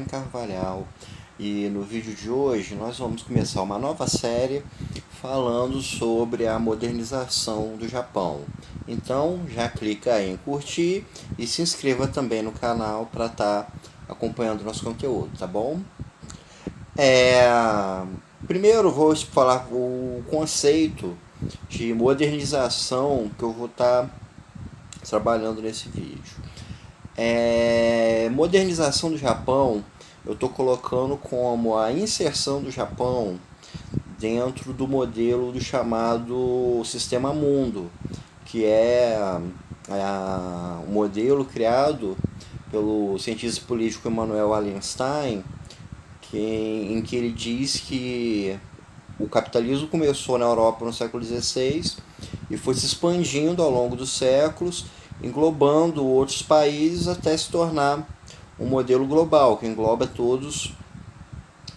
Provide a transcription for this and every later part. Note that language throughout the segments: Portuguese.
Guilherme Carvalhal e no vídeo de hoje nós vamos começar uma nova série falando sobre a modernização do Japão. Então já clica aí em curtir e se inscreva também no canal para estar acompanhando nosso conteúdo, tá bom? Primeiro vou falar o conceito de modernização que eu vou estar trabalhando nesse vídeo. Modernização do Japão, eu estou colocando como a inserção do Japão dentro do modelo do chamado Sistema Mundo, que é um modelo criado pelo cientista político Emanuel Wallenstein, em que ele diz que o capitalismo começou na Europa no século XVI e foi se expandindo ao longo dos séculos, englobando outros países até se tornar um modelo global, que engloba todos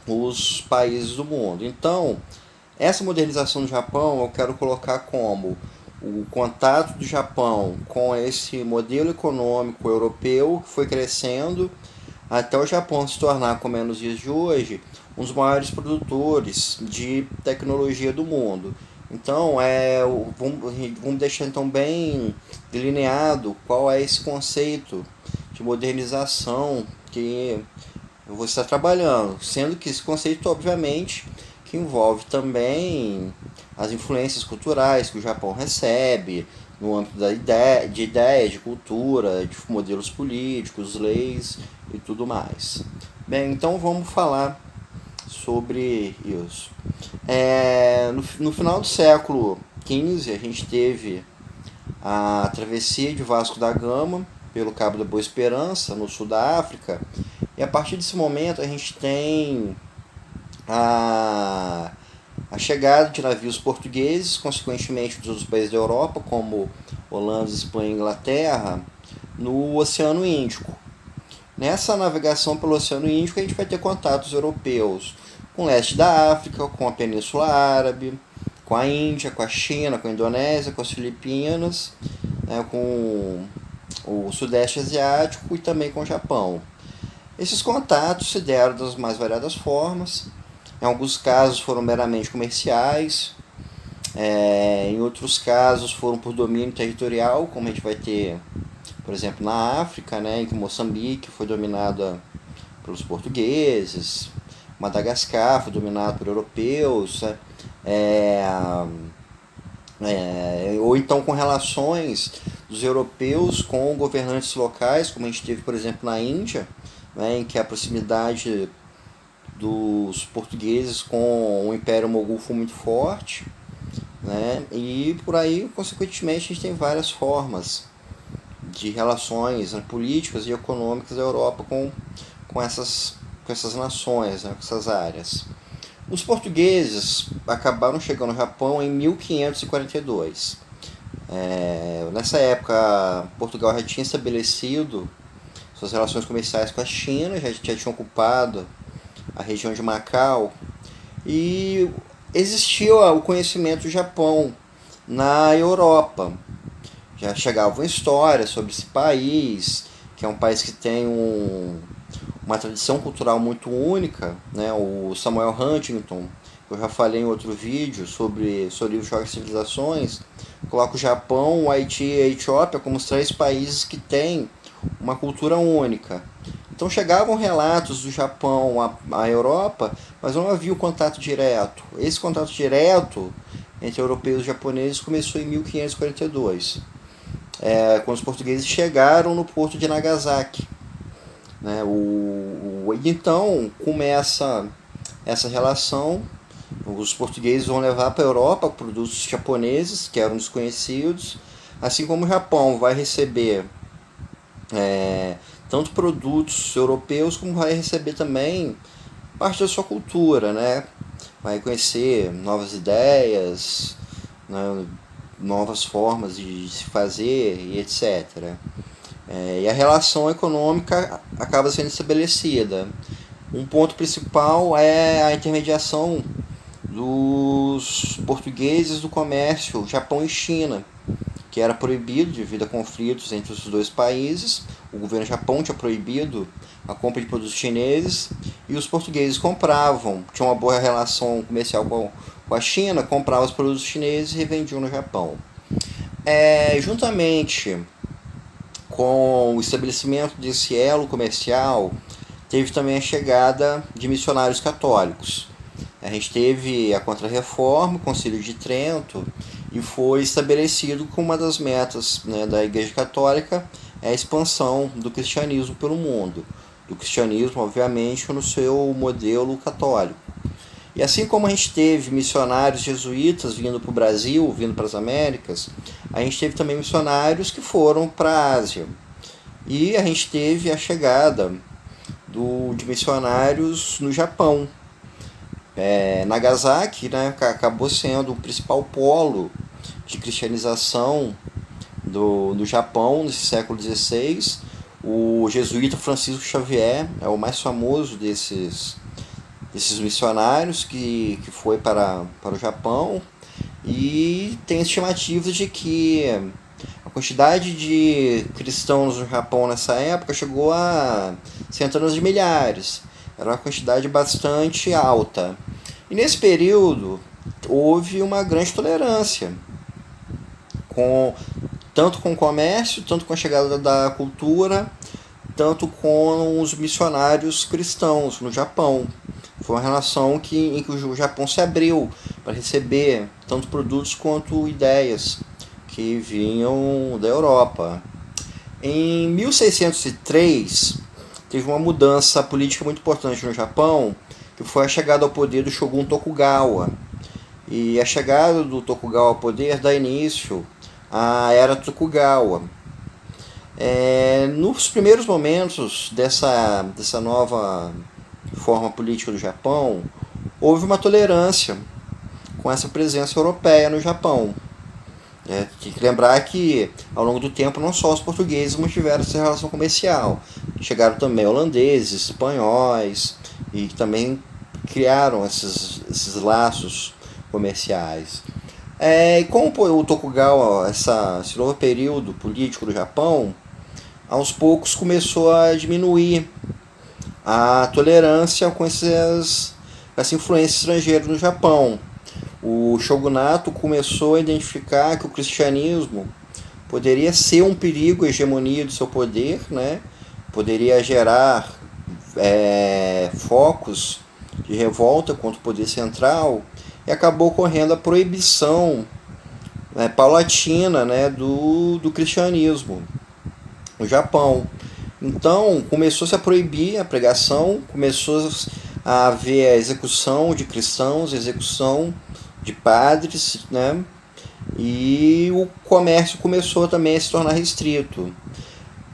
os países do mundo. Então, essa modernização do Japão eu quero colocar como o contato do Japão com esse modelo econômico europeu que foi crescendo até o Japão se tornar, como é nos dias de hoje, um dos maiores produtores de tecnologia do mundo. Então, vamos deixar então bem delineado qual é esse conceito de modernização que eu vou estar trabalhando, sendo que esse conceito, obviamente, que envolve também as influências culturais que o Japão recebe no âmbito de ideias, de cultura, de modelos políticos, leis e tudo mais. Bem, então vamos falar sobre isso. No final do século XV, a gente teve a travessia de Vasco da Gama pelo Cabo da Boa Esperança, no sul da África, e a partir desse momento a gente tem a chegada de navios portugueses, consequentemente dos outros países da Europa, como Holanda, Espanha e Inglaterra, no Oceano Índico. Nessa navegação pelo Oceano Índico, a gente vai ter contatos europeus com o leste da África, com a Península Árabe, com a Índia, com a China, com a Indonésia, com as Filipinas, com o Sudeste Asiático e também com o Japão. Esses contatos se deram das mais variadas formas. Em alguns casos foram meramente comerciais, em outros casos foram por domínio territorial, como a gente vai ter, por exemplo, na África, em que Moçambique foi dominada pelos portugueses, Madagascar foi dominado por europeus, ou então com relações dos europeus com governantes locais, como a gente teve, por exemplo, na Índia, em que a proximidade dos portugueses com o Império Mogul foi muito forte, e por aí, consequentemente, a gente tem várias formas de relações políticas e econômicas da Europa com essas nações, com essas áreas. Os portugueses acabaram chegando ao Japão em 1542. Nessa época, Portugal já tinha estabelecido suas relações comerciais com a China, já tinha ocupado a região de Macau, e existia o conhecimento do Japão na Europa. Já chegavam histórias sobre esse país, que é um país que tem uma tradição cultural muito única, O Samuel Huntington, que eu já falei em outro vídeo sobre o Choque de Civilizações, coloca o Japão, o Haiti e a Etiópia como os 3 países que têm uma cultura única. Então chegavam relatos do Japão à Europa, mas não havia o contato direto. Esse contato direto entre europeus e japoneses começou em 1542, quando os portugueses chegaram no porto de Nagasaki. Então começa essa relação. Os portugueses vão levar para a Europa produtos japoneses que eram desconhecidos, assim como o Japão vai receber tanto produtos europeus como vai receber também parte da sua cultura, Vai conhecer novas ideias, novas formas de se fazer e etc. E a relação econômica acaba sendo estabelecida. Um ponto principal é a intermediação dos portugueses do comércio Japão e China, que era proibido devido a conflitos entre os dois países. O governo do Japão tinha proibido a compra de produtos chineses, e os portugueses compravam, tinham uma boa relação comercial com a China, compravam os produtos chineses e revendiam no Japão. Juntamente com o estabelecimento desse elo comercial, teve também a chegada de missionários católicos. A gente teve a Contra-Reforma, o Concílio de Trento, e foi estabelecido como uma das metas, né, da Igreja Católica a expansão do cristianismo pelo mundo. Do cristianismo, obviamente, no seu modelo católico. E assim como a gente teve missionários jesuítas vindo para o Brasil, vindo para as Américas, a gente teve também missionários que foram para a Ásia. E a gente teve a chegada de missionários no Japão. Nagasaki, né, acabou sendo o principal polo de cristianização do Japão nesse século XVI. O jesuíta Francisco Xavier é o mais famoso desses missionários que foi para o Japão, e tem estimativas de que a quantidade de cristãos no Japão nessa época chegou a centenas de milhares. Era uma quantidade bastante alta. E nesse período houve uma grande tolerância, tanto com o comércio, tanto com a chegada da cultura, tanto com os missionários cristãos no Japão. Foi uma relação em que o Japão se abriu para receber tanto produtos quanto ideias que vinham da Europa. Em 1603, teve uma mudança política muito importante no Japão, que foi a chegada ao poder do Shogun Tokugawa. E a chegada do Tokugawa ao poder dá início à Era Tokugawa. Nos primeiros momentos dessa nova forma política do Japão, houve uma tolerância com essa presença europeia no Japão. Tem que lembrar que, ao longo do tempo, não só os portugueses mantiveram essa relação comercial. Chegaram também holandeses, espanhóis, e também criaram esses laços comerciais. E com o Tokugawa, esse novo período político do Japão, aos poucos começou a diminuir a tolerância com essa influência estrangeira no Japão. O shogunato começou a identificar que o cristianismo poderia ser um perigo à hegemonia do seu poder, né? Poderia gerar focos de revolta contra o poder central, e acabou ocorrendo a proibição paulatina, né, do cristianismo no Japão. Então começou-se a proibir a pregação, começou a haver a execução de cristãos, a execução de padres, né? E o comércio começou também a se tornar restrito.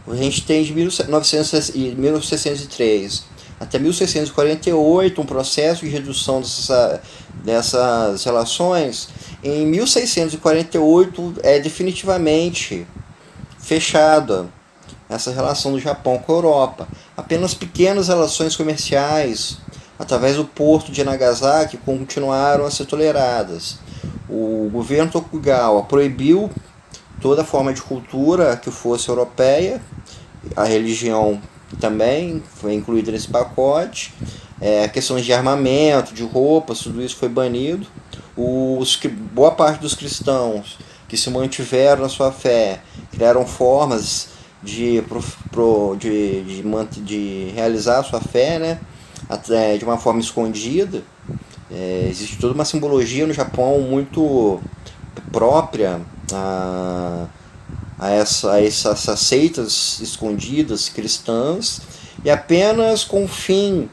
A gente tem de 1903 até 1648 um processo de redução dessas relações. Em 1648 é definitivamente fechada essa relação do Japão com a Europa. Apenas pequenas relações comerciais através do porto de Nagasaki continuaram a ser toleradas. O governo Tokugawa proibiu toda forma de cultura que fosse europeia, a religião também foi incluída nesse pacote, questões de armamento, de roupas, tudo isso foi banido. Boa parte dos cristãos que se mantiveram na sua fé criaram formas de realizar a sua fé, né? Até de uma forma escondida. Existe toda uma simbologia no Japão muito própria a essas seitas escondidas cristãs, e apenas com o fim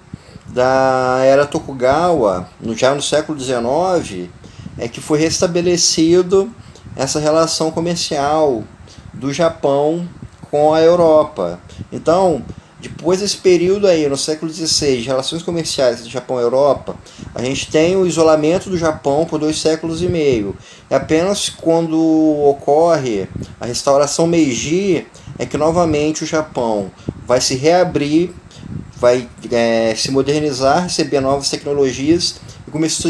da Era Tokugawa, já no século XIX, é que foi restabelecido essa relação comercial do Japão com a Europa. Então, depois desse período aí, no século XVI, de relações comerciais do Japão e Europa, a gente tem o isolamento do Japão por 2 séculos e meio. E apenas quando ocorre a restauração Meiji é que novamente o Japão vai se reabrir, vai se modernizar, receber novas tecnologias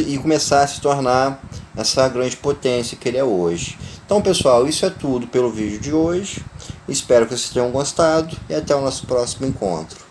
e começar a se tornar essa grande potência que ele é hoje. Então, pessoal, isso é tudo pelo vídeo de hoje. Espero que vocês tenham gostado e até o nosso próximo encontro.